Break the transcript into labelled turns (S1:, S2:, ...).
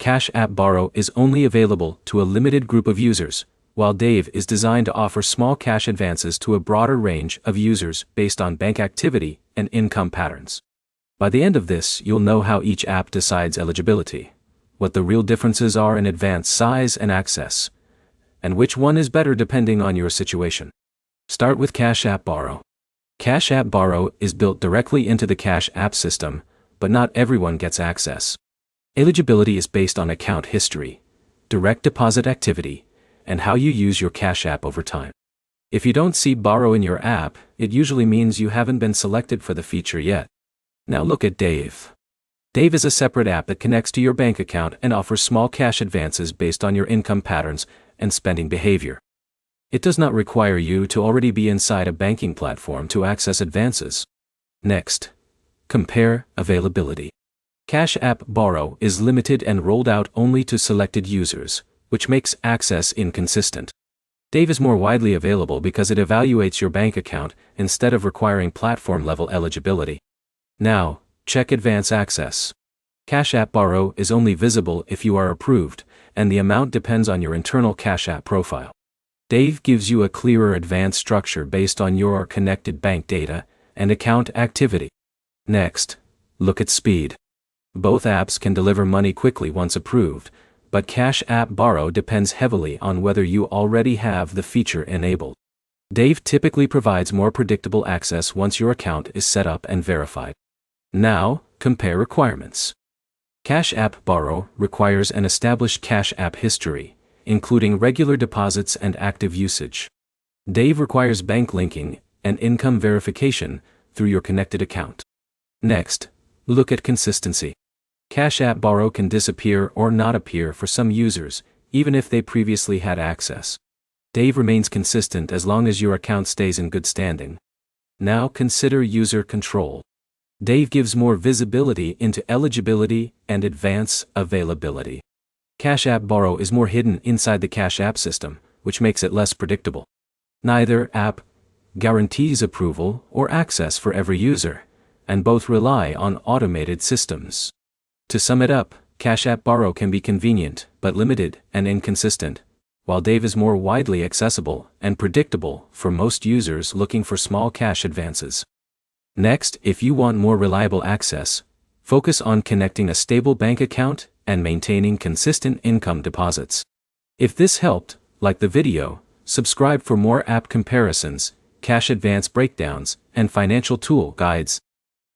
S1: Cash App Borrow is only available to a limited group of users, while Dave is designed to offer small cash advances to a broader range of users based on bank activity and income patterns. By the end of this, you'll know how each app decides eligibility, what the real differences are in advance size and access, and which one is better depending on your situation. Start with Cash App Borrow. Cash App Borrow is built directly into the Cash App system, but not everyone gets access. Eligibility is based on account history, direct deposit activity, and how you use your Cash App over time. If you don't see Borrow in your app, it usually means you haven't been selected for the feature yet. Now look at Dave. Dave is a separate app that connects to your bank account and offers small cash advances based on your income patterns and spending behavior. It does not require you to already be inside a banking platform to access advances. Next, compare availability. Cash App Borrow is limited and rolled out only to selected users, which makes access inconsistent. Dave is more widely available because it evaluates your bank account instead of requiring platform-level eligibility. Now, check advance access. Cash App Borrow is only visible if you are approved, and the amount depends on your internal Cash App profile. Dave gives you a clearer advance structure based on your connected bank data and account activity. Next, look at speed. Both apps can deliver money quickly once approved, but Cash App Borrow depends heavily on whether you already have the feature enabled. Dave typically provides more predictable access once your account is set up and verified. Now, compare requirements. Cash App Borrow requires an established Cash App history, including regular deposits and active usage. Dave requires bank linking and income verification through your connected account. Next, look at consistency. Cash App Borrow can disappear or not appear for some users, even if they previously had access. Dave remains consistent as long as your account stays in good standing. Now consider user control. Dave gives more visibility into eligibility and advance availability. Cash App Borrow is more hidden inside the Cash App system, which makes it less predictable. Neither app guarantees approval or access for every user, and both rely on automated systems. To sum it up, Cash App Borrow can be convenient, but limited and inconsistent, while Dave is more widely accessible and predictable for most users looking for small cash advances. Next, if you want more reliable access, focus on connecting a stable bank account and maintaining consistent income deposits. If this helped, like the video, subscribe for more app comparisons, cash advance breakdowns, and financial tool guides.